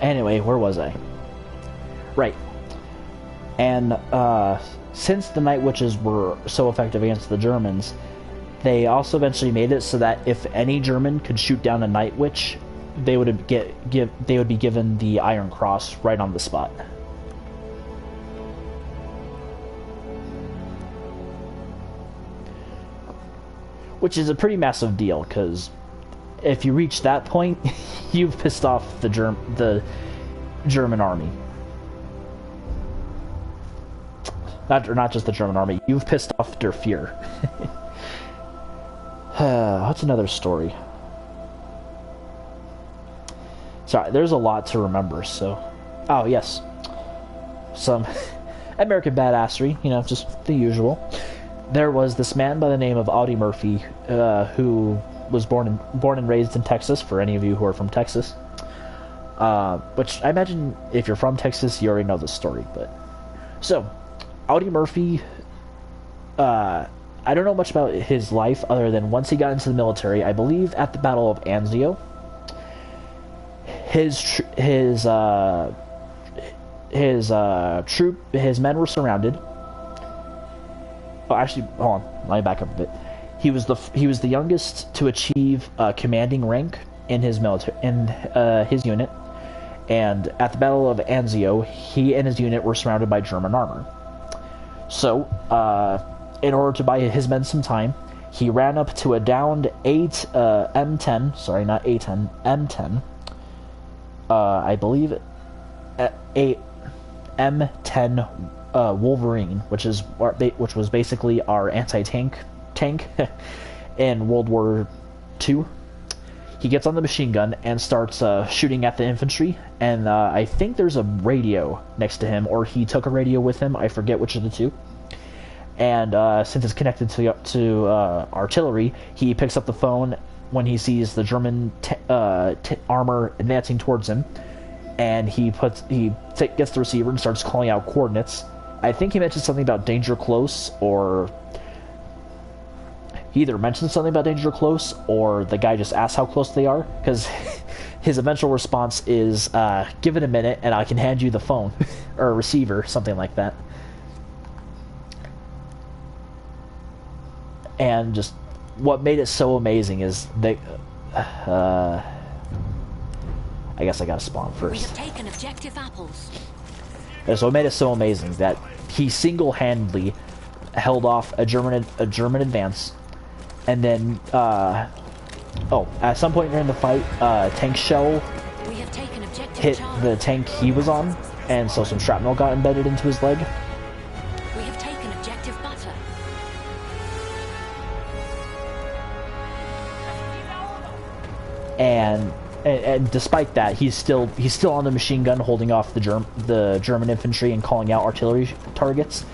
Anyway, where was I? Right. And since the Night Witches were so effective against the Germans, they also eventually made it so that if any German could shoot down a Night Witch, they would be given the Iron Cross right on the spot. Which is a pretty massive deal, because if you reach that point, you've pissed off the German army. Not just the German army, you've pissed off their fear. What's another story? Sorry, there's a lot to remember, so... Oh, yes. Some American badassery, you know, just the usual. There was this man by the name of Audie Murphy, who was born and raised in Texas, for any of you who are from Texas. Which, I imagine, if you're from Texas, you already know the story, but... So, Audie Murphy... I don't know much about his life, other than once he got into the military, I believe at the Battle of Anzio, his men were surrounded. Oh, actually, hold on. Let me back up a bit. He was the youngest to achieve commanding rank in his his unit, and at the Battle of Anzio, he and his unit were surrounded by German armor. So, in order to buy his men some time, he ran up to a downed M10. Sorry, not A10, M10. I believe a M10 Wolverine, which was basically our anti-tank in World War II. He gets on the machine gun and starts shooting at the infantry, and I think there's a radio next to him, or he took a radio with him, I forget which of the two. And since it's connected to artillery, he picks up the phone when he sees the German armor advancing towards him, and he gets the receiver and starts calling out coordinates. I think he mentioned something about danger close, or he either mentioned something about danger close, or the guy just asked how close they are, because his eventual response is, give it a minute and I can hand you the phone, or a receiver, something like that. And just what made it so amazing is they, I guess I gotta spawn first. We have taken objective apples. And so what made it so amazing that he single-handedly held off a German advance, and then at some point during the fight, tank shell hit the tank he was on, and so some shrapnel got embedded into his leg. We have taken objective butter. And despite that, he's still on the machine gun, holding off the German infantry and calling out artillery targets.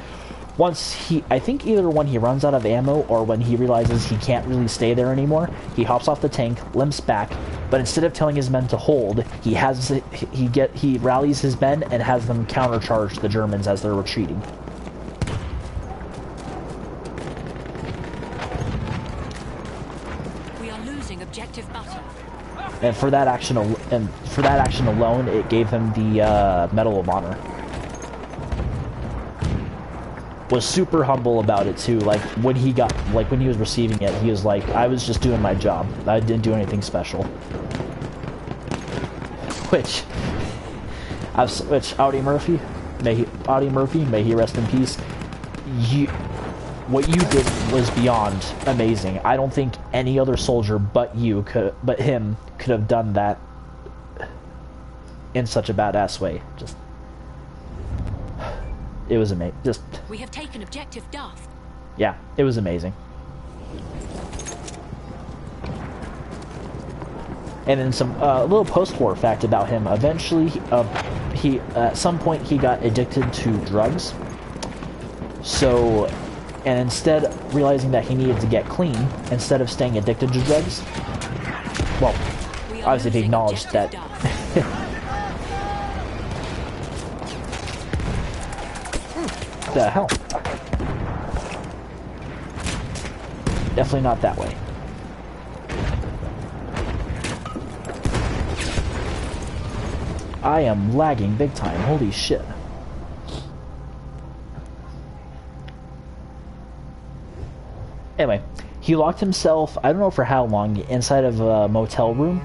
Once I think either when he runs out of ammo or when he realizes he can't really stay there anymore, he hops off the tank, limps back, but instead of telling his men to hold, he rallies his men and has them countercharge the Germans as they're retreating. We are losing objective butter. And for that action alone, it gave him the Medal of Honor. Was super humble about it too. Like when he was receiving it, he was like, "I was just doing my job. I didn't do anything special." Which Audie Murphy, may he rest in peace. What you did was beyond amazing. I don't think any other soldier but him could have done that in such a badass way. It was amazing. We have taken objective Duff. Yeah, it was amazing. And then some little post-war fact about him. Eventually, he at some point he got addicted to drugs. So, and instead realizing that he needed to get clean, instead of staying addicted to drugs, well, obviously he acknowledged that. The hell? Definitely not that way. I am lagging big time. Holy shit. Anyway, he locked himself, I don't know for how long, inside of a motel room.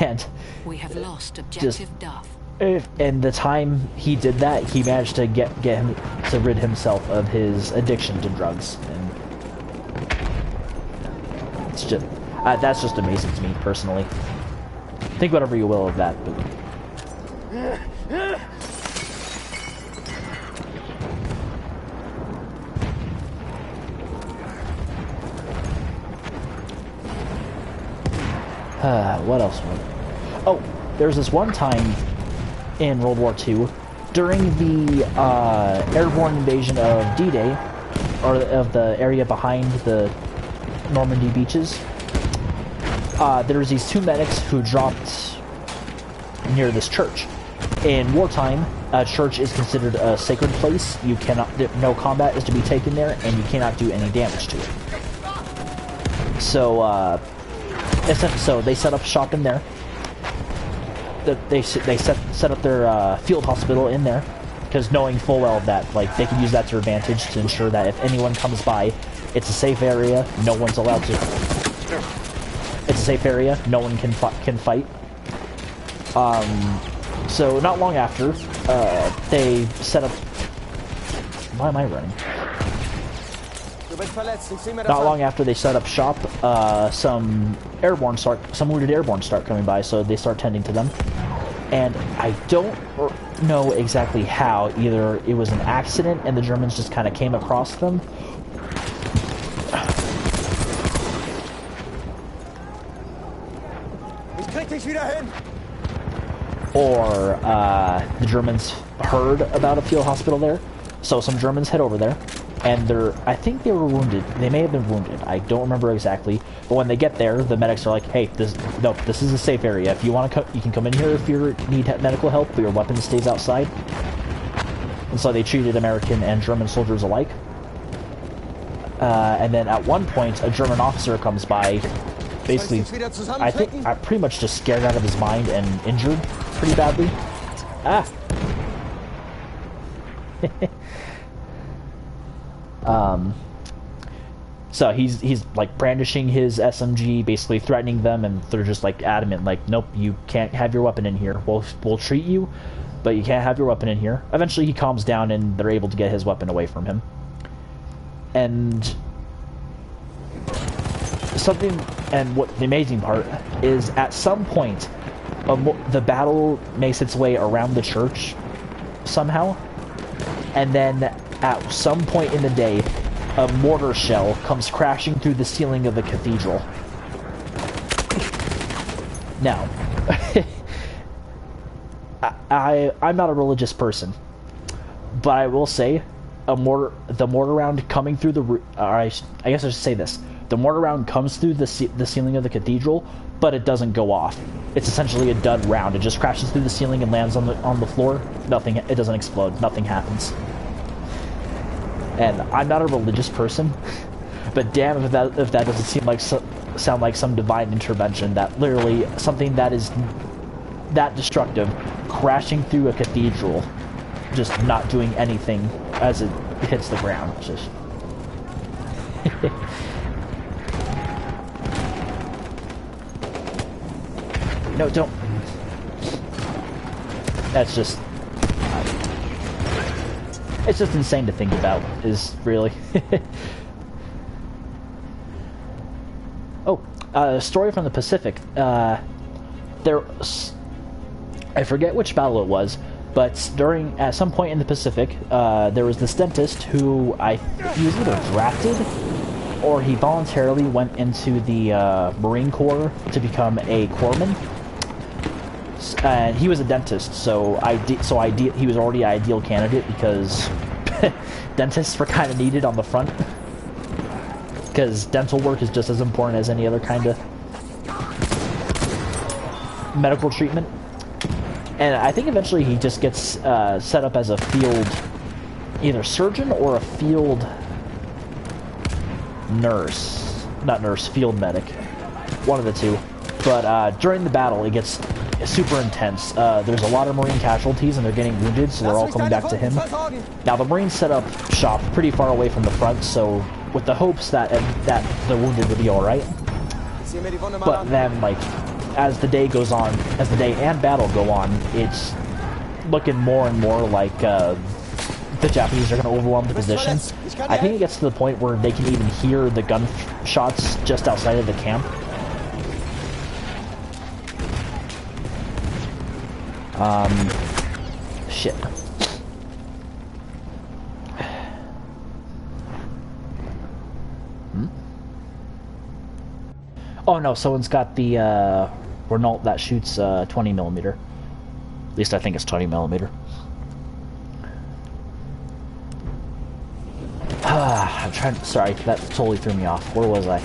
And We have lost objective Duff. and the time he did that, he managed to get him to rid himself of his addiction to drugs. And it's just that's just amazing to me personally. Think whatever you will of that, but what else? Oh, there's this one time in World War II, during the airborne invasion of D-Day, or of the area behind the Normandy beaches, there was these two medics who dropped near this church. In wartime, a church is considered a sacred place. You cannot, no combat is to be taken there, and you cannot do any damage to it. So, so they set up shop in there. They set up their field hospital in there, because knowing full well that like they can use that to their advantage to ensure that if anyone comes by, it's a safe area. No one's allowed to. It's a safe area. No one can fight. So not long after, they set up. Why am I running? Not long after they set up shop, some wounded airborne start coming by, so they start tending to them. And I don't know exactly how. Either it was an accident and the Germans just kind of came across them, or the Germans heard about a field hospital there, so some Germans head over there. And I think they were wounded. They may have been wounded. I don't remember exactly. But when they get there, the medics are like, "Hey, this is a safe area. If you want to, you can come in here if you need medical help, but your weapon stays outside." And so they treated American and German soldiers alike. And then at one point, a German officer comes by, basically, I think, pretty much just scared out of his mind and injured pretty badly. Ah. So he's like brandishing his SMG, basically threatening them, and they're just like adamant, like, nope, you can't have your weapon in here. We'll treat you, but you can't have your weapon in here. Eventually he calms down and they're able to get his weapon away from him. And what the amazing part is, at some point, the battle makes its way around the church somehow, and then at some point in the day, a mortar shell comes crashing through the ceiling of the cathedral. Now, I'm not a religious person, but I will say, the mortar round coming through the I guess I should say this: the mortar round comes through the ceiling of the cathedral, but it doesn't go off. It's essentially a dud round. It just crashes through the ceiling and lands on the floor. Nothing. It doesn't explode. Nothing happens. And I'm not a religious person, but damn if that doesn't sound like some divine intervention, that literally something that is that destructive crashing through a cathedral, just not doing anything as it hits the ground. Just no, don't. That's just. It's just insane to think about, is really. Oh, a story from the Pacific. I forget which battle it was, but at some point in the Pacific, there was this dentist who he was either drafted or he voluntarily went into the Marine Corps to become a corpsman. And he was a dentist, so he was already an ideal candidate, because dentists were kind of needed on the front, because dental work is just as important as any other kind of medical treatment. And I think eventually he just gets set up as a field, either surgeon or a field nurse. Not nurse, field medic. One of the two. But during the battle, it gets super intense. There's a lot of Marine casualties, and they're getting wounded, so they're all coming back to him. Now, the Marines set up shop pretty far away from the front, so with the hopes that the wounded would be alright. But then, like, as the day goes on, as the day and battle go on, it's looking more and more like the Japanese are going to overwhelm the position. I think it gets to the point where they can even hear the gunshots just outside of the camp. Shit. Oh no, someone's got the Renault that shoots 20mm. At least I think it's 20mm. I'm trying. Sorry, that totally threw me off. Where was I?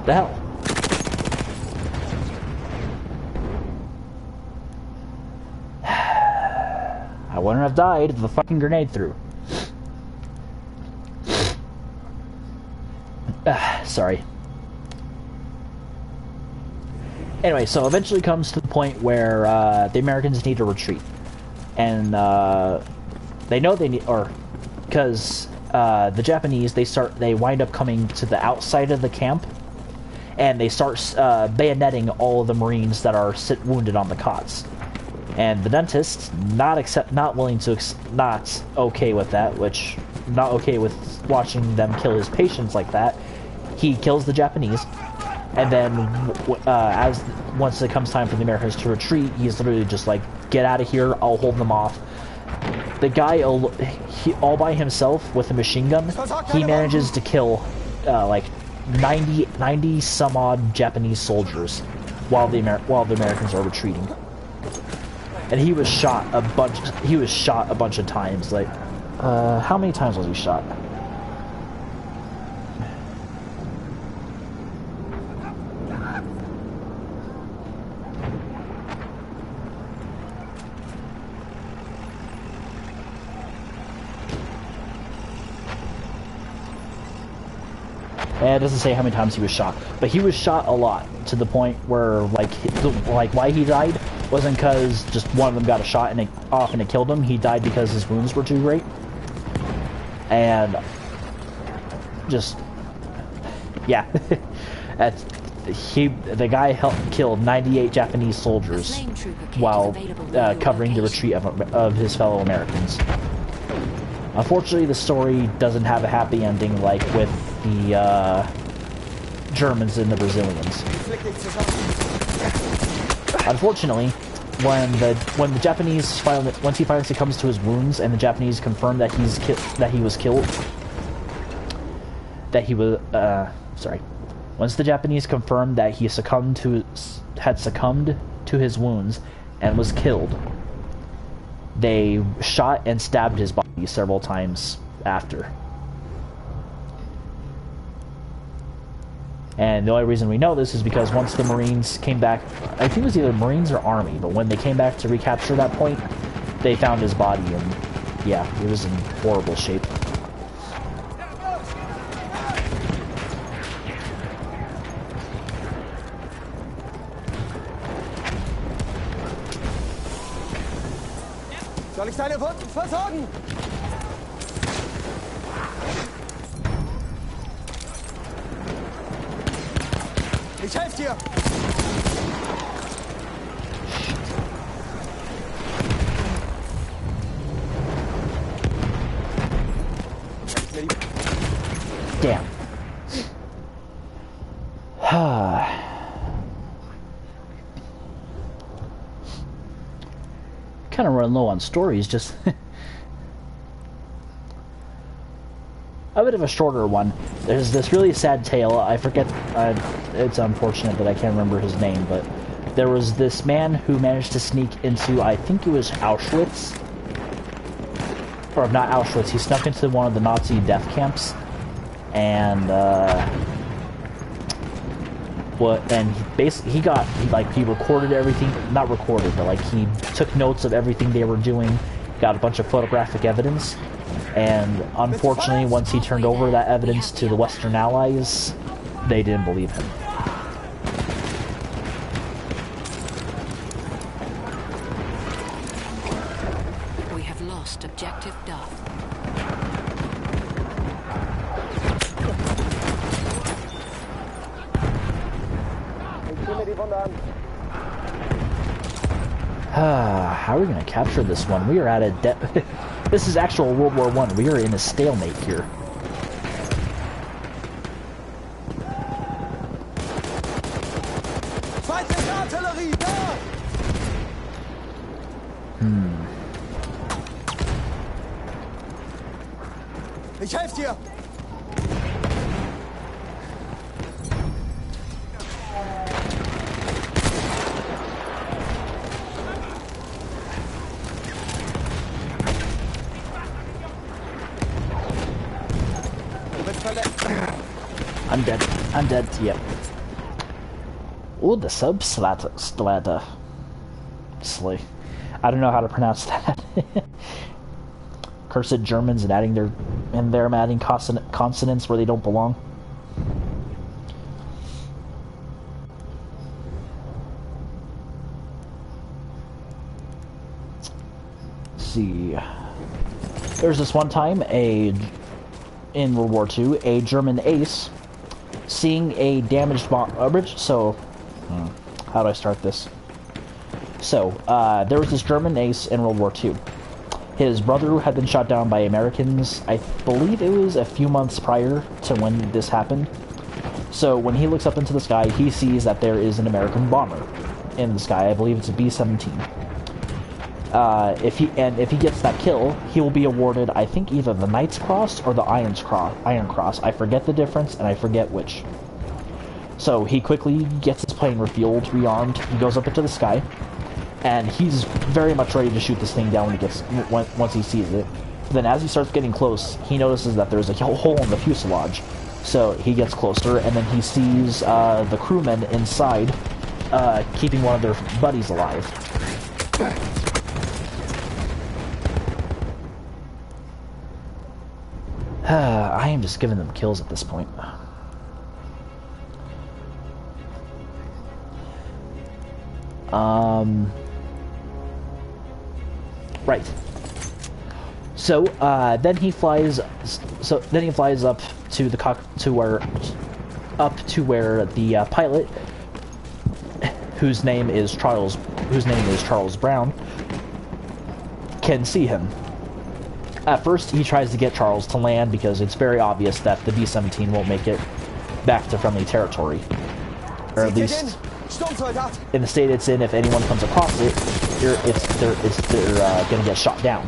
The hell? I wouldn't have died if the fucking grenade threw. Sorry. Anyway, so eventually comes to the point where the Americans need to retreat. And they know they need, or because the Japanese, they wind up coming to the outside of the camp, and they start bayoneting all of the Marines that are wounded on the cots. And the dentist, not okay with that, not okay with watching them kill his patients like that. He kills the Japanese, and then once it comes time for the Americans to retreat, he's literally just like, get out of here, I'll hold them off. The guy, all by himself with a machine gun, he manages to kill like 90 some odd Japanese soldiers while the Americans are retreating. And he was shot a bunch of times. Like, how many times was he shot? It doesn't say how many times he was shot, but he was shot a lot, to the point where, like why he died wasn't because just one of them got a shot and it killed him. He died because his wounds were too great, and just, yeah. The guy killed 98 Japanese soldiers while covering the retreat of his fellow Americans. Unfortunately, the story doesn't have a happy ending like with the Germans and the Brazilians. Unfortunately, when the Japanese once he finally succumbs to his wounds, and the Japanese confirm that once the Japanese confirmed that he had succumbed to his wounds and was killed, they shot and stabbed his body several times after. And the only reason we know this is because once the Marines came back, I think it was either Marines or Army, but when they came back to recapture that point, they found his body, and yeah, it was in horrible shape. Soll ich deine Wunden versorgen? Ich helfe dir! Damn. Kind of run low on stories, just a bit of a shorter one. There's this really sad tale. I forget, it's unfortunate that I can't remember his name, but there was this man who managed to sneak into, I think it was Auschwitz, or not Auschwitz, he snuck into one of the Nazi death camps, and he recorded everything, not recorded, but like he took notes of everything they were doing, got a bunch of photographic evidence, and unfortunately, once he turned over that evidence to the Western Allies, they didn't believe him. We have lost objective Duff. How are we going to capture this one? We are at a This is actual World War I. We are in a stalemate here. Ich helfe dir! I'm dead. I'm dead. Yep. Oh, the sub-slata. Slay. I don't know how to pronounce that. Cursed Germans and adding consonants where they don't belong. Let's see. There's this one time in World War II, a German ace, seeing a damaged bridge. So, how do I start this? So, there was this German ace in World War II. His brother had been shot down by Americans. I believe it was a few months prior to when this happened. So, when he looks up into the sky, he sees that there is an American bomber in the sky. I believe it's a B-17. If he gets that kill, he will be awarded, I think, either the Knight's Cross or the Iron Cross. I forget the difference, and I forget which. So he quickly gets his plane refueled, rearmed. He goes up into the sky, and he's very much ready to shoot this thing down once he sees it. Then, as he starts getting close, he notices that there's a hole in the fuselage. So he gets closer, and then he sees the crewmen inside, keeping one of their buddies alive. I am just giving them kills at this point. Right. So then he flies. So then he flies up to the where the pilot, whose name is Charles Brown, can see him. At first, he tries to get Charles to land because it's very obvious that the B-17 won't make it back to friendly territory. Or at least, in the state it's in, if anyone comes across it, they're going to get shot down.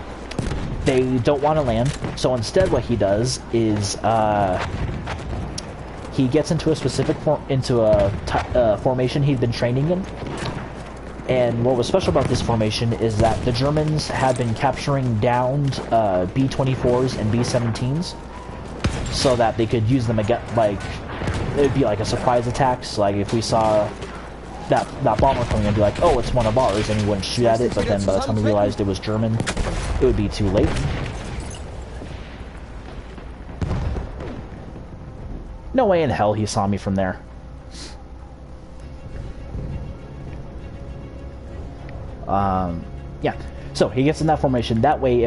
They don't want to land, so instead what he does is he gets into a specific formation he'd been training in. And what was special about this formation is that the Germans had been capturing downed B-24s and B-17s so that they could use them again, like, it would be like a surprise attack. So, like, if we saw that bomber coming in, be like, oh, it's one of ours, and we wouldn't shoot at it, but then by the time we realized it was German, it would be too late. No way in hell he saw me from there. Yeah, so he gets in that formation. That way,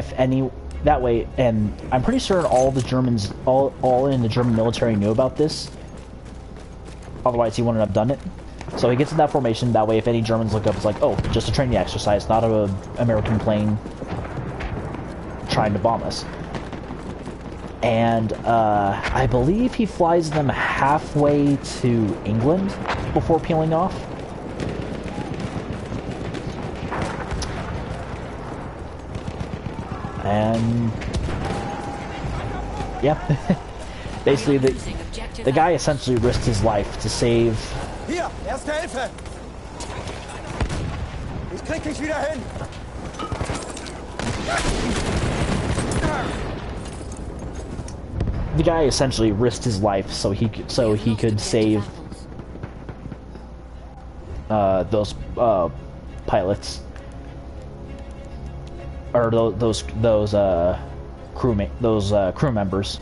and I'm pretty sure all the Germans, all in the German military knew about this. Otherwise, he wouldn't have done it. So he gets in that formation. That way, if any Germans look up, it's like, oh, just a training exercise, not an American plane trying to bomb us. And I believe he flies them halfway to England before peeling off. And yeah, basically the guy essentially risked his life to save. Hier, erste Hilfe. Ich krieg dich wieder hin. the guy essentially risked his life so he could save those pilots or those crew members,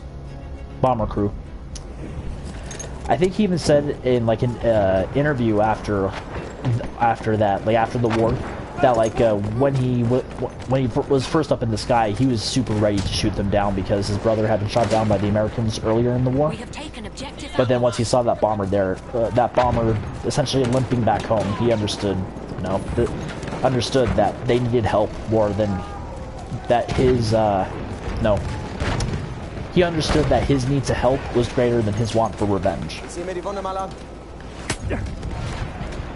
bomber crew. I think he even said in like an interview after that, like after the war, that like when he was first up in the sky, he was super ready to shoot them down because his brother had been shot down by the Americans earlier in the war. But then once he saw that bomber there, that bomber essentially limping back home, he understood, understood that they needed help more than that his he understood that his need to help was greater than his want for revenge.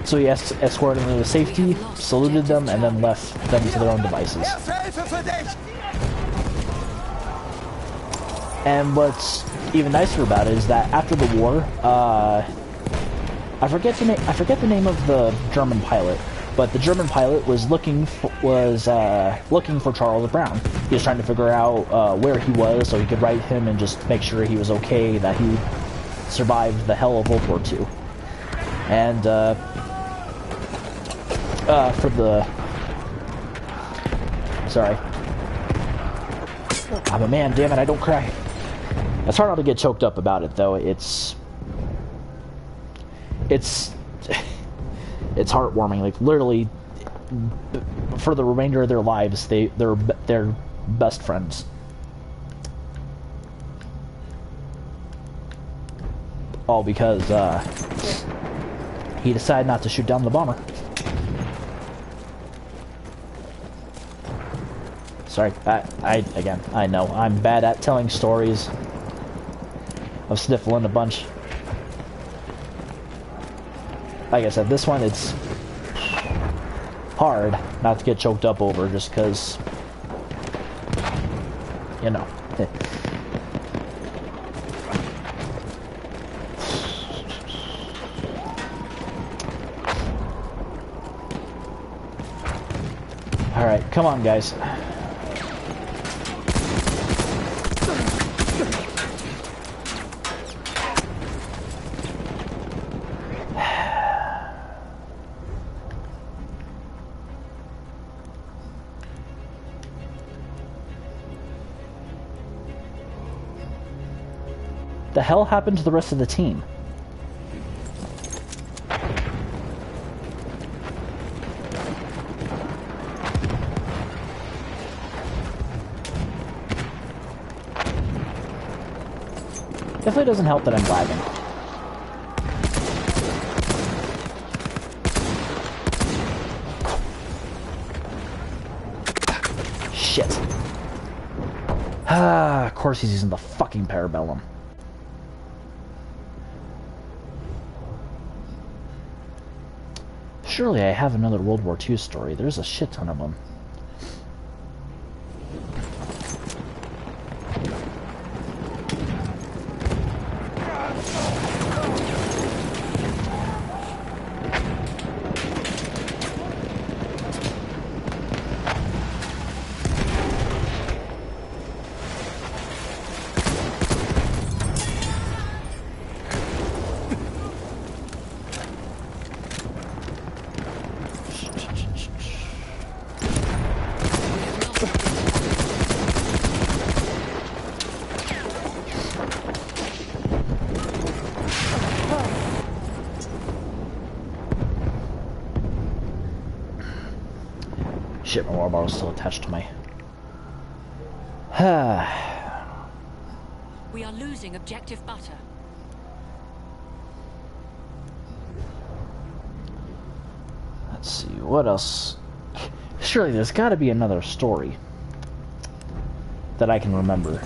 So he escorted them to safety, saluted them, and then left them to their own devices. And what's even nicer about it is that after the war, I forget the name of the German pilot, but the German pilot was looking for Charles Brown. He was trying to figure out where he was so he could write him and just make sure he was okay, that he survived the hell of World War II. And sorry, I'm a man, damn it, I don't cry. It's hard not to get choked up about it, though. It's heartwarming. Like literally, for the remainder of their lives, they're best friends. All because he decided not to shoot down the bomber. Sorry, I know I'm bad at telling stories. I'm sniffling a bunch. Like I said, this one, it's hard not to get choked up over just because, you know. Alright, come on, guys. The hell happened to the rest of the team? Definitely doesn't help that I'm lagging. Shit. Ah, of course he's using the fucking Parabellum. Surely I have another World War II story. There's a shit ton of them. Shit, my water bottle's still attached to my... We are losing objective butter. Let's see, what else? Surely there's gotta be another story that I can remember.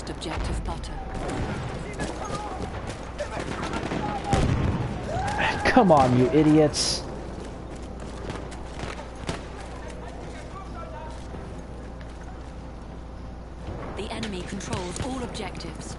Objective butter. Come on, you idiots. The enemy controls all objectives.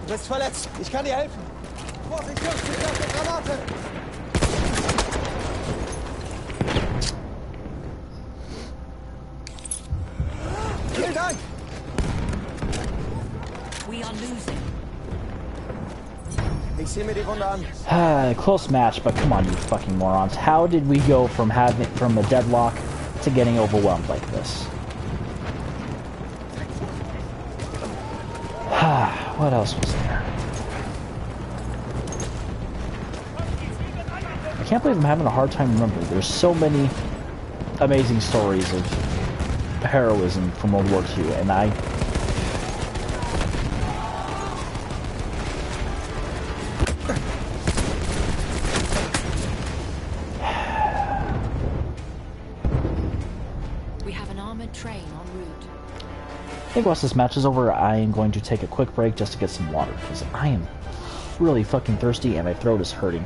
Du bist verletzt. Ich kann dir helfen. Vorsicht, Jungs, ich habe eine Granate. Vielen Dank. We are losing. Ich sehe mir die Wunde an. Close match, but come on, you fucking morons. How did we go from a deadlock to getting overwhelmed like this? What else was there? I can't believe I'm having a hard time remembering. There's so many amazing stories of heroism from World War II, and We have an armored train en route. I think once this match is over, I am going to take a quick break just to get some water, because I am really fucking thirsty and my throat is hurting.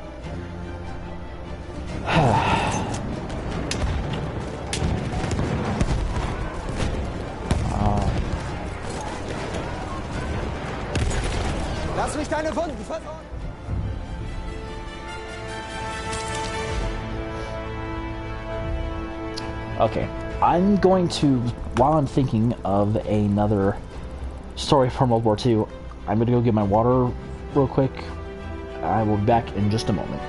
Lass mich deine Wunden versorgen. Okay, I'm going to, while I'm thinking of another story from World War II, I'm going to go get my water real quick. I will be back in just a moment.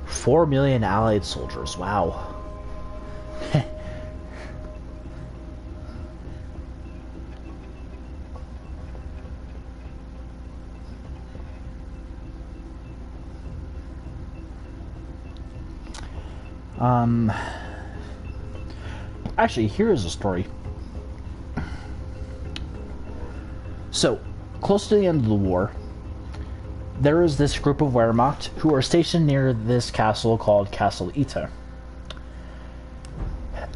$4 million Allied soldiers, wow. Actually, here is a story. So, close to the end of the war, there is this group of Wehrmacht who are stationed near this castle called Castle Ita.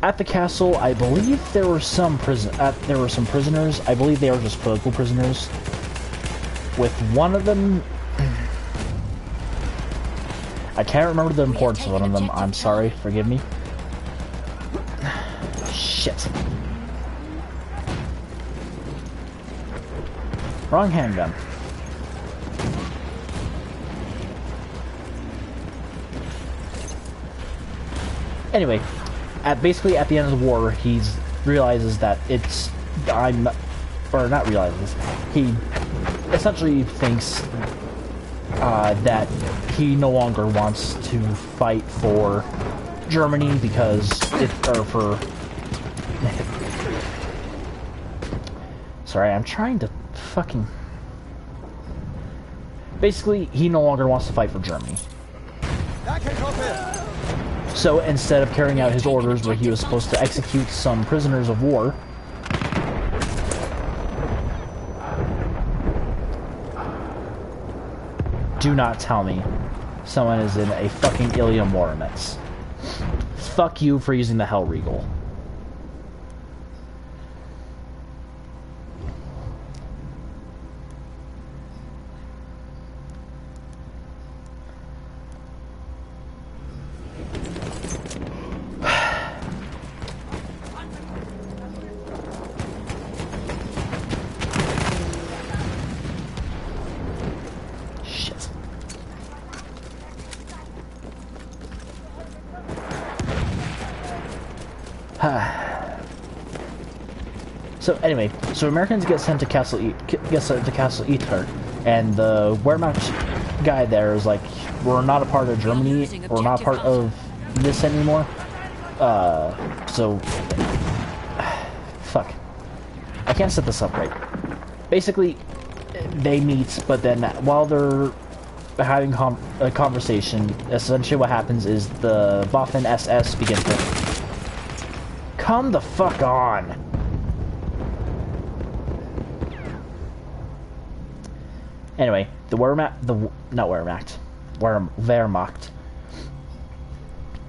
At the castle, I believe there were some prisoners. I believe they were just political prisoners. With one of them, I can't remember the importance of one of them. I'm sorry, forgive me. Shit. Wrong handgun. Anyway, basically at the end of the war, he realizes that he essentially thinks that he no longer wants to fight for Germany because or for... Sorry, I'm trying to fucking... Basically, he no longer wants to fight for Germany. So instead of carrying out his orders where he was supposed to execute some prisoners of war, do not tell me someone is in a fucking Ilium Morimetz. Fuck you for using the Hellriegel. So anyway, so Americans get sent to Castle Ytar, and the Wehrmacht guy there is like, we're not a part of Germany, we're not part of this anymore. So fuck, I can't set this up right. Basically, they meet, but then while they're having a conversation, essentially what happens is the Waffen SS begins to come the fuck on. Anyway, the Wehrmacht,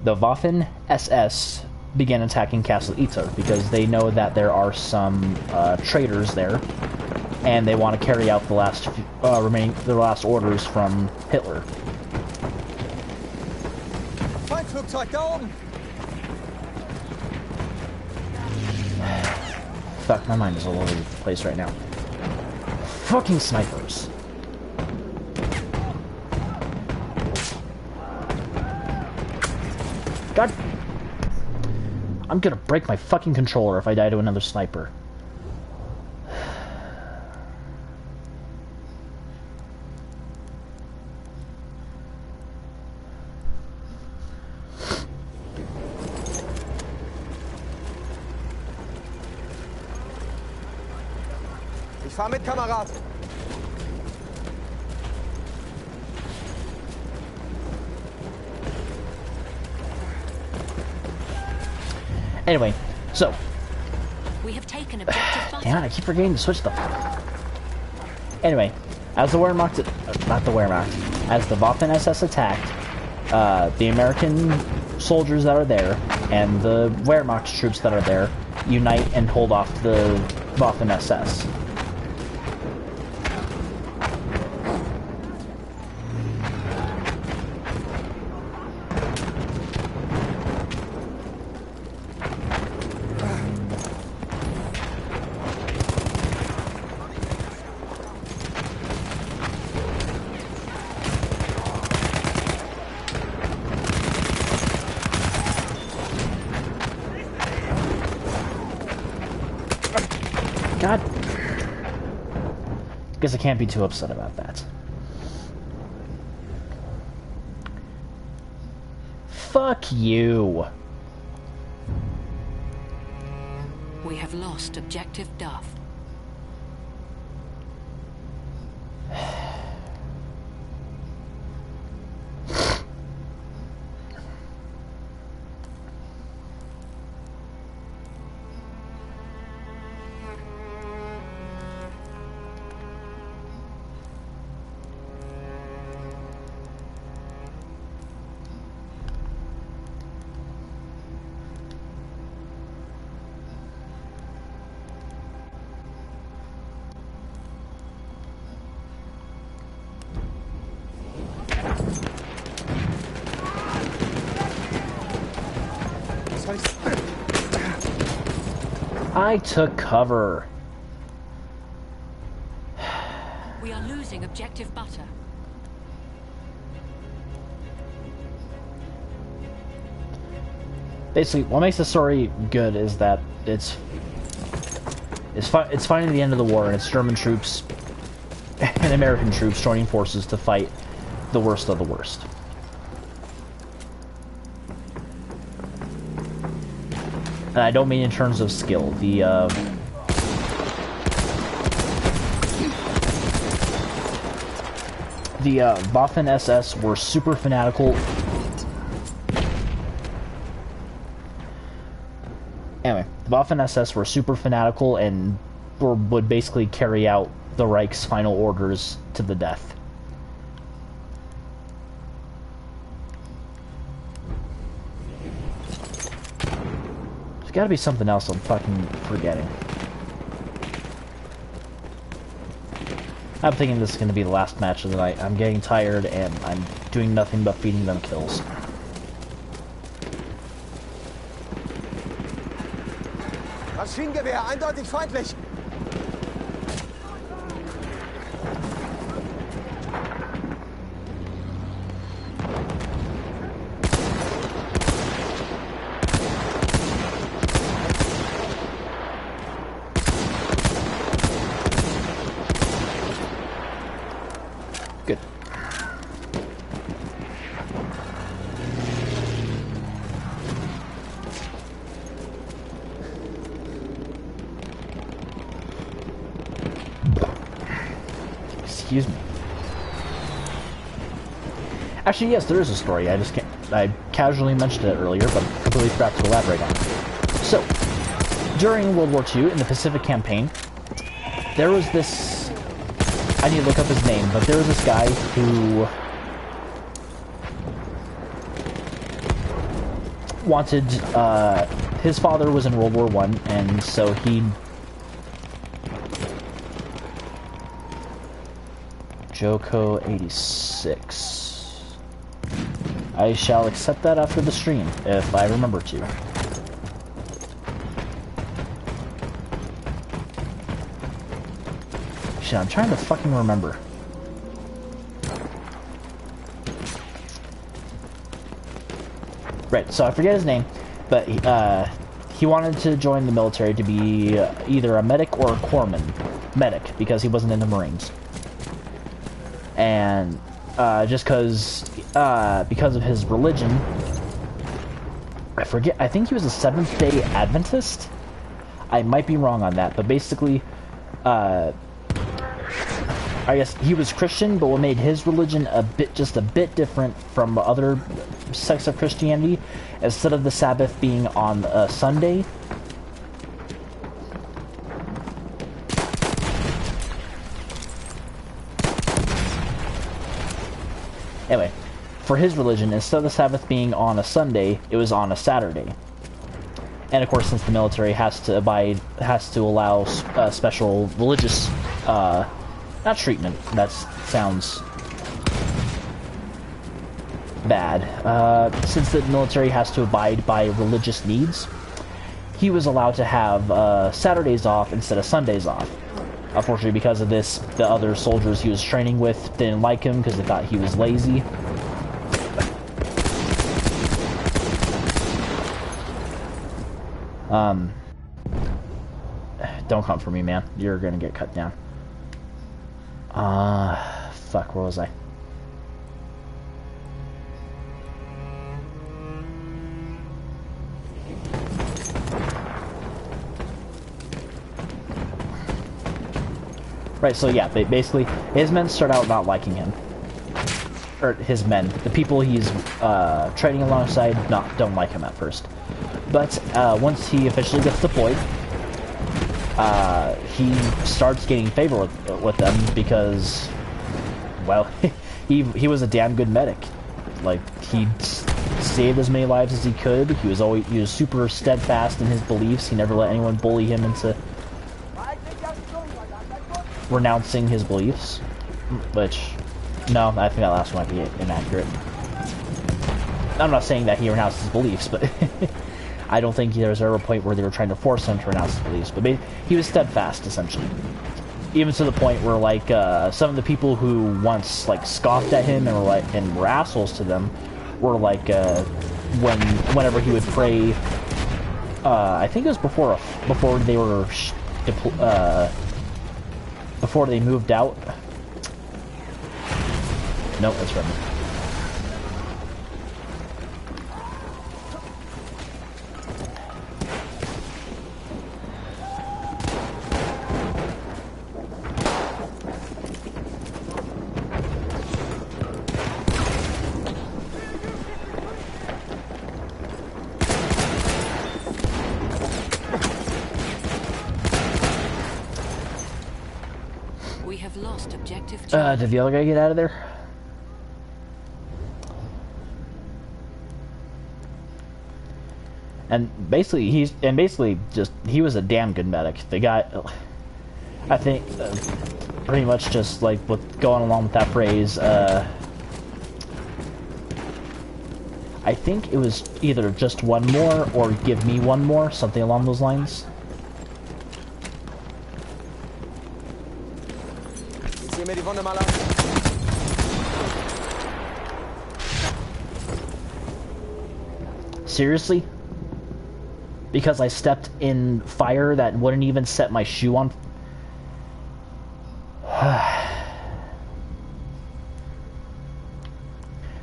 the Waffen SS began attacking Castle Ytar because they know that there are some traitors there, and they want to carry out the last last orders from Hitler. Fuck, my mind is all over the place right now. Fucking snipers. God, I'm gonna break my fucking controller if I die to another sniper. Ich fahr mit, Kamerad. Anyway, so We have taken objective Butter. damn it, I keep forgetting to switch the... Anyway, as the Wehrmacht... not the Wehrmacht. As the Waffen-SS attacked, the American soldiers that are there and the Wehrmacht troops that are there unite and hold off the Waffen-SS. God. Guess I can't be too upset about that. Fuck you. We have lost objective Duff. I took cover. We are losing objective Butter. Basically, what makes the story good is that it's finally the end of the war, and it's German troops and American troops joining forces to fight the worst of the worst. And I don't mean in terms of skill. The Waffen SS were super fanatical. Anyway, the Waffen SS were super fanatical and would basically carry out the Reich's final orders to the death. There's gotta be something else I'm fucking forgetting. I'm thinking this is gonna be the last match of the night. I'm getting tired and I'm doing nothing but feeding them kills. Maschinengewehr, eindeutig feindlich. Good. Excuse me. Actually, yes, there is a story. I just can't. I casually mentioned it earlier, but completely forgot to elaborate on it. So, during World War II, in the Pacific Campaign, there was this. I need to look up his name, but there was this guy who wanted. His father was in World War I, and so he. Joko 86. I shall accept that after the stream, if I remember to. Shit, I'm trying to fucking remember. Right, so I forget his name, but he wanted to join the military to be either a medic or a corpsman. Medic, because he wasn't in the Marines. And just because of his religion, I forget. I think he was a Seventh-day Adventist. I might be wrong on that, but basically, I guess he was Christian, but what made his religion just a bit different from other sects of Christianity, instead of the Sabbath being on a Sunday. Anyway, for his religion, instead of the Sabbath being on a Sunday, it was on a Saturday. And of course, since the military has to allow special religious, not treatment, that sounds bad. Since the military has to abide by religious needs, he was allowed to have Saturdays off instead of Sundays off. Unfortunately, because of this, the other soldiers he was training with didn't like him because they thought he was lazy. Don't come for me, man. You're gonna get cut down. Fuck, where was I? Right, so yeah, basically, his men start out not liking him. Or his men. The people he's training alongside don't like him at first. But once he officially gets deployed, he starts gaining favor with them because, well, he was a damn good medic. Like, he saved as many lives as he could. He was super steadfast in his beliefs. He never let anyone bully him into renouncing his beliefs, which, no, I think that last one might be inaccurate. I'm not saying that he renounced his beliefs, but I don't think there was ever a point where they were trying to force him to renounce his beliefs, but he was steadfast, essentially. Even to the point where, like, some of the people who once, like, scoffed at him and were assholes to them were, like, whenever he would pray, I think it was before they were before they moved out. Nope, that's right. have lost objective Charlie. Did the other guy get out of there? And basically, he was a damn good medic. The guy, I think, pretty much just like with going along with that phrase, I think it was either just one more or give me one more, something along those lines. Sieh mir die Wunde mal an. Seriously? Because I stepped in fire that wouldn't even set my shoe on.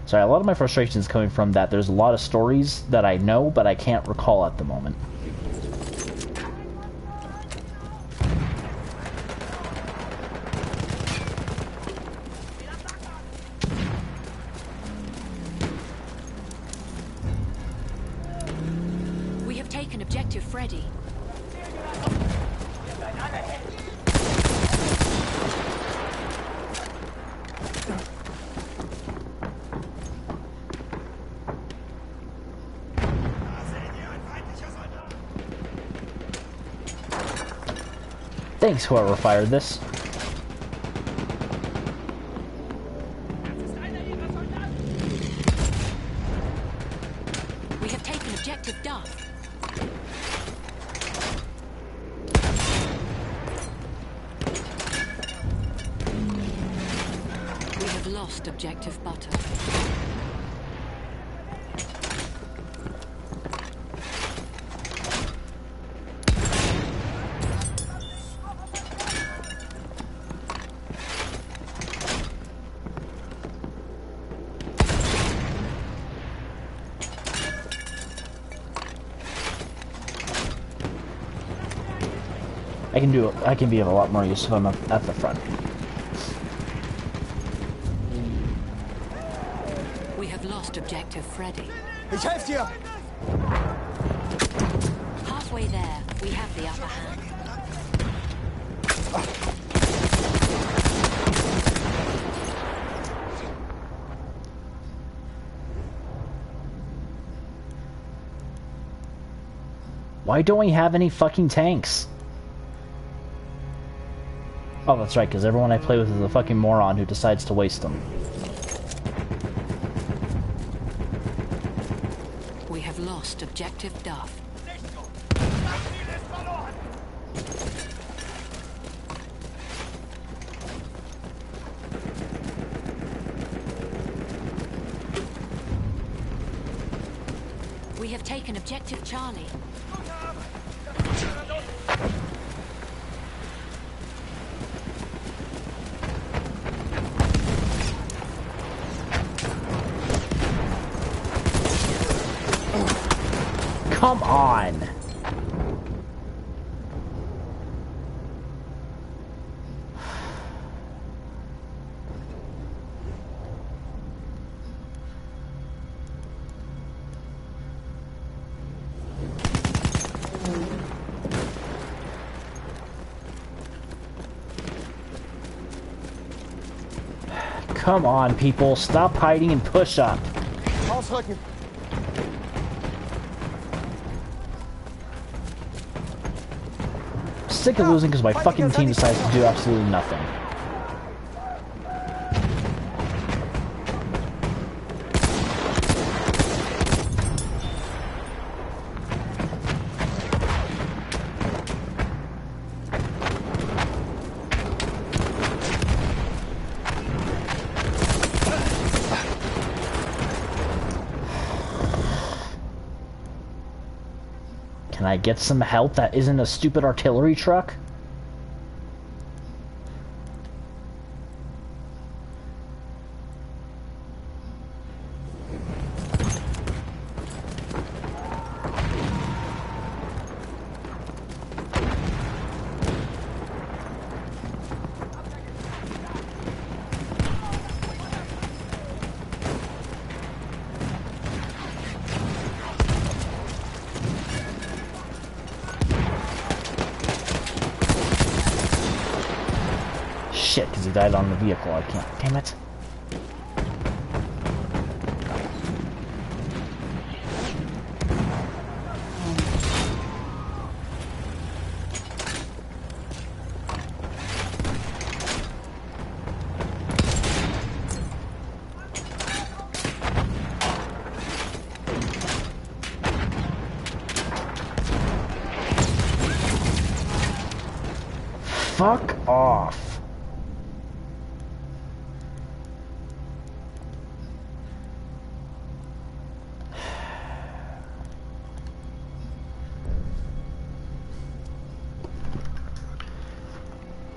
Sorry, a lot of my frustration is coming from that there's a lot of stories that I know, but I can't recall at the moment. We have taken objective Freddy. Thanks, whoever fired this. We have taken objective Duff. We have lost objective Butter. I can be of a lot more use if I'm up at the front. We have lost objective Freddy. Ich helfe dir! Halfway there, we have the upper hand. Why don't we have any fucking tanks? Oh, that's right, because everyone I play with is a fucking moron who decides to waste them. We have lost objective Duff. We have taken objective Charlie. Come on! Come on, people. Stop hiding and push up. Ausrücken! Sick of losing because my fucking team decides to do absolutely nothing. Can I get some help that isn't a stupid artillery truck? shit, because he died on the vehicle. I can't. Damn it. Fuck off.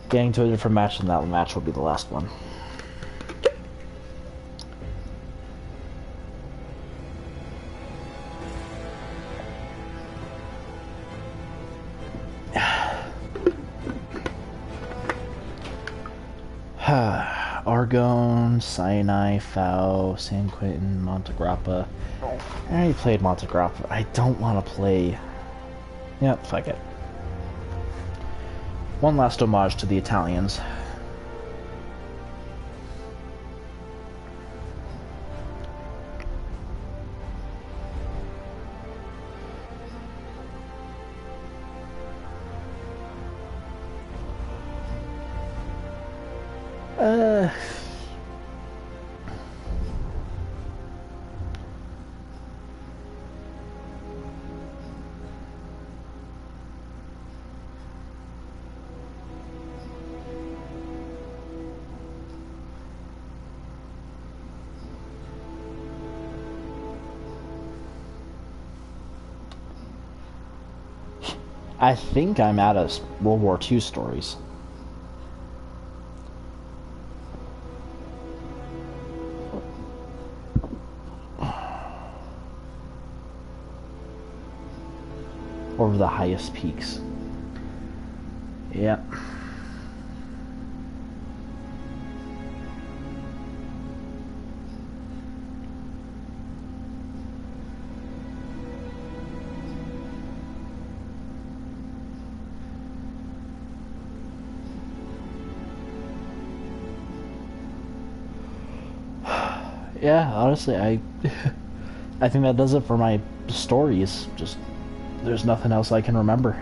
Getting to a different match, and that match will be the last one. Argonne, Sinai, Fao, San Quentin, Montegrappa. I already played Montegrappa. I don't want to play... Yep, fuck it. One last homage to the Italians. I think I'm out of World War II stories. Over the highest peaks. Yep. Yeah, honestly, I think that does it for my stories. Just there's nothing else I can remember.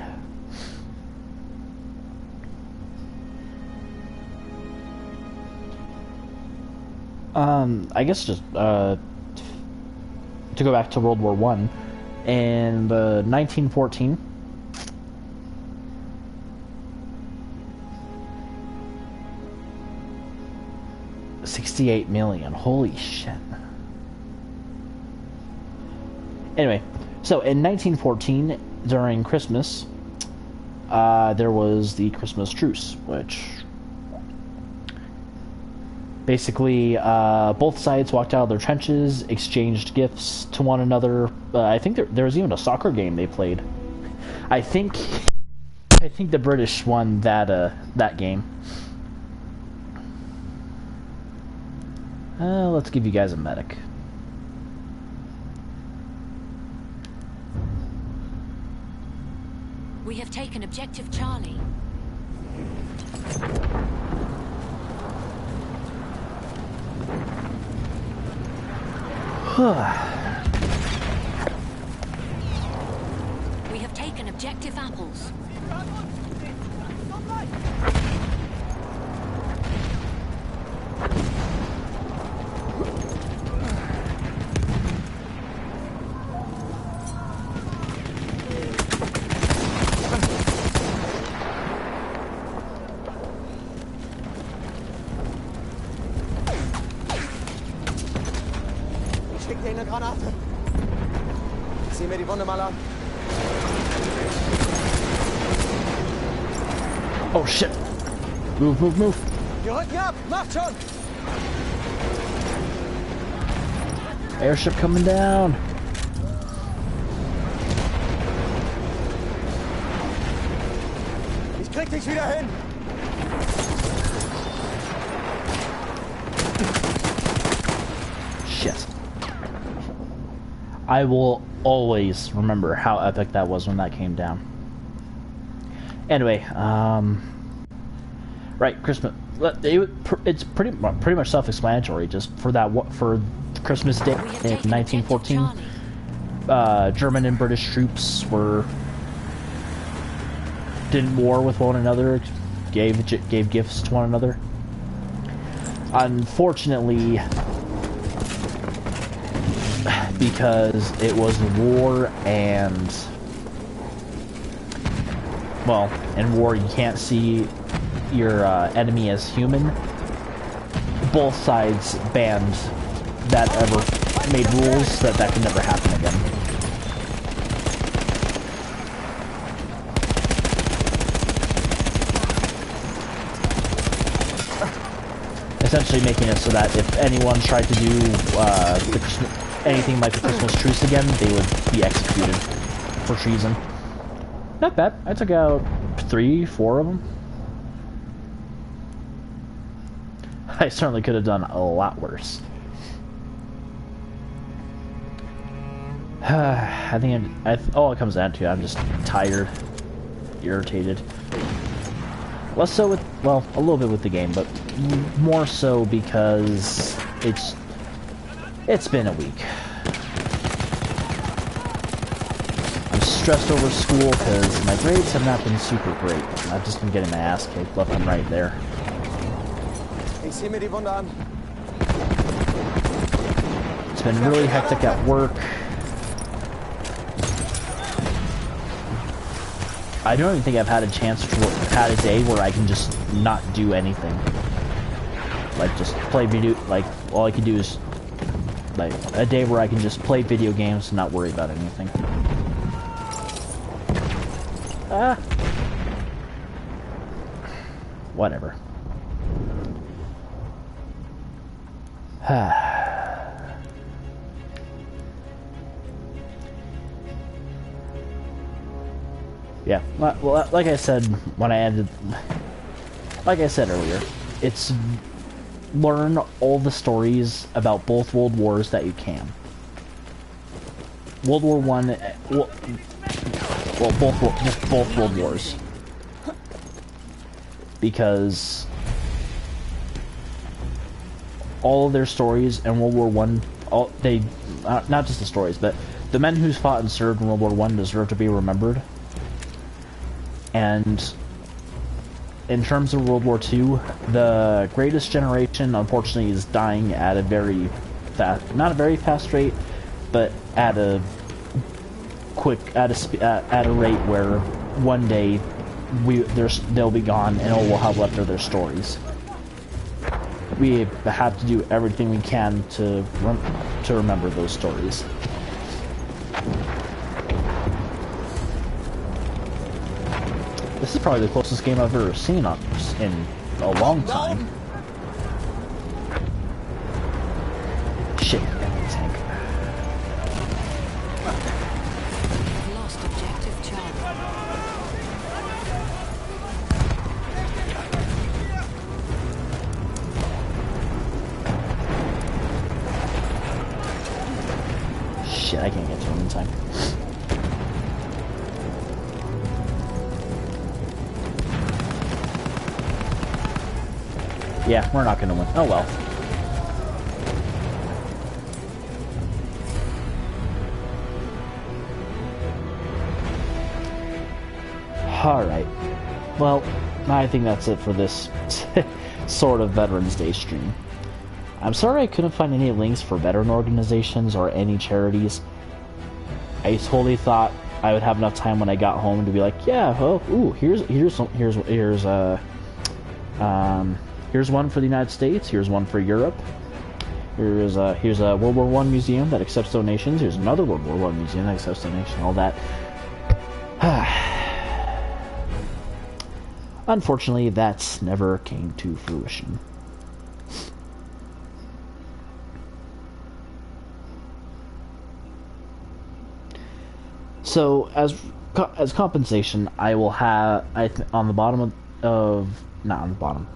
I guess just to go back to World War One, and 1914. $68 million. Holy shit. Anyway, so in 1914, during Christmas, there was the Christmas truce, which basically both sides walked out of their trenches, exchanged gifts to one another. I think there was even a soccer game they played. I think the British won that game. Let's give you guys a medic. We have taken objective Charlie. We have taken objective Apples. Granate. Sieh mir die Wunde mal an. Oh shit. Move, move, move. Wir rücken ab. Macht schon. Airship coming down. Ich krieg dich wieder hin. Shit. I will always remember how epic that was when that came down. Anyway, Right, Christmas. It's pretty much self-explanatory. Just for for Christmas Day in 1914, German and British troops did war with one another, gave gifts to one another. Unfortunately, because it was war and, well, in war you can't see your enemy as human, both sides banned that ever made rules that could never happen again. Essentially making it so that if anyone tried to do anything like the Christmas truce again, they would be executed for treason. Not bad. I took out 3, 4 of them. I certainly could have done a lot worse. I think all it comes down to, I'm just tired, irritated. Less so with, well, a little bit with the game, but more so because it's been a week. I'm stressed over school because my grades have not been super great. I've just been getting my ass kicked left and right there. Ich sehe mir die Wunde an. It's been really hectic at work. I don't even think I've had a chance to had a day where I can just not do anything. Like just play video, like all I can do is like a day where I can just play video games and not worry about anything. Whatever. Yeah, well, like I said when I ended, like I said earlier, it's learn all the stories about both World Wars that you can. World War One, well, both World Wars, because all of their stories in World War One, not just the stories, but the men who fought and served in World War One deserve to be remembered. And in terms of World War II, the greatest generation, unfortunately, is dying at a very fast, not a very fast rate, but at a rate where one day they'll be gone and all we'll have left are their stories. We have to do everything we can to remember those stories. This is probably the closest game I've ever seen in a long time. Shit, tank. Lost objective Charlie. Shit, I can't get to him in time. Yeah, we're not gonna win. Oh well. Alright. Well, I think that's it for this sort of Veterans Day stream. I'm sorry I couldn't find any links for veteran organizations or any charities. I totally thought I would have enough time when I got home to be like, yeah, well, ooh, here's one for the United States. Here's one for Europe. Here's a World War I museum that accepts donations. Here's another World War I museum that accepts donations. All that. Unfortunately, that's never came to fruition. So, as compensation, I will have on the bottom not on the bottom.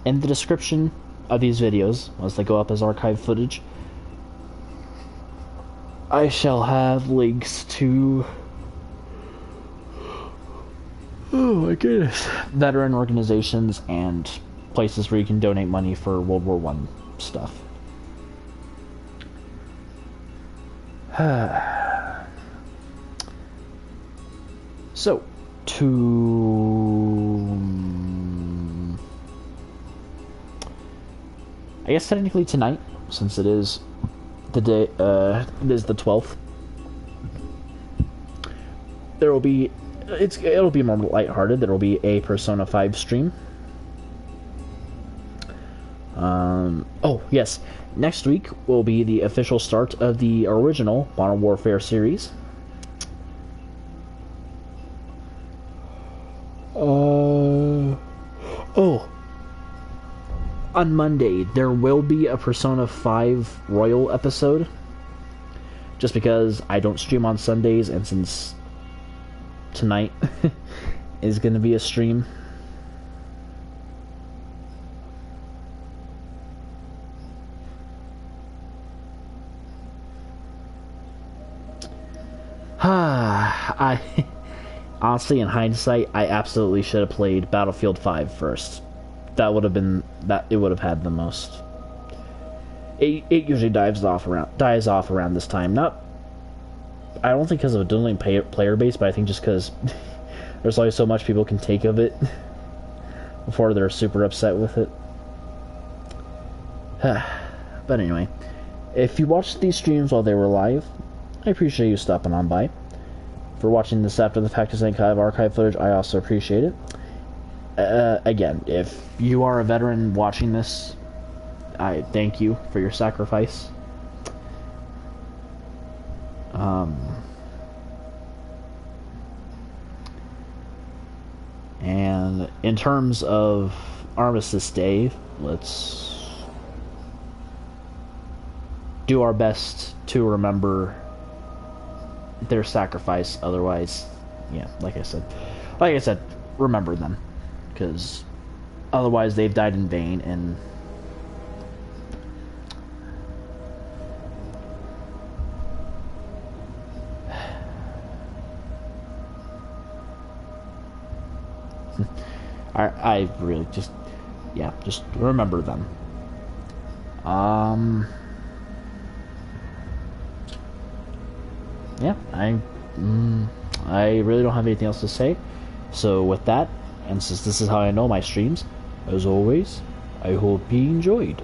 In the description of these videos, once they go up as archived footage, I shall have links to Oh my goodness. Veteran organizations and places where you can donate money for World War One stuff. So, I guess technically tonight, since it is the day, it is the 12th, there will be, it'll be more lighthearted. There will be a Persona 5 stream. Oh, yes. Next week will be the official start of the original Modern Warfare series. Oh. On Monday, there will be a Persona 5 Royal episode. Just because I don't stream on Sundays, and since tonight is going to be a stream. I honestly, in hindsight, I absolutely should have played Battlefield 5 first. That would have been that. It would have had the most. It usually dies off around this time. Not, I don't think because of a dwindling player base, but I think just because there's only so much people can take of it before they're super upset with it. But anyway, if you watched these streams while they were live, I appreciate you stopping on by. For watching this after the fact as any kind of archive footage, I also appreciate it. Again, if you are a veteran watching this, I thank you for your sacrifice. And in terms of Armistice Day, let's do our best to remember their sacrifice. Otherwise, yeah, like I said, remember them, because otherwise they've died in vain. And I really just remember them. Yeah, I really don't have anything else to say. So with that, and since this is how I know my streams, as always, I hope you enjoyed.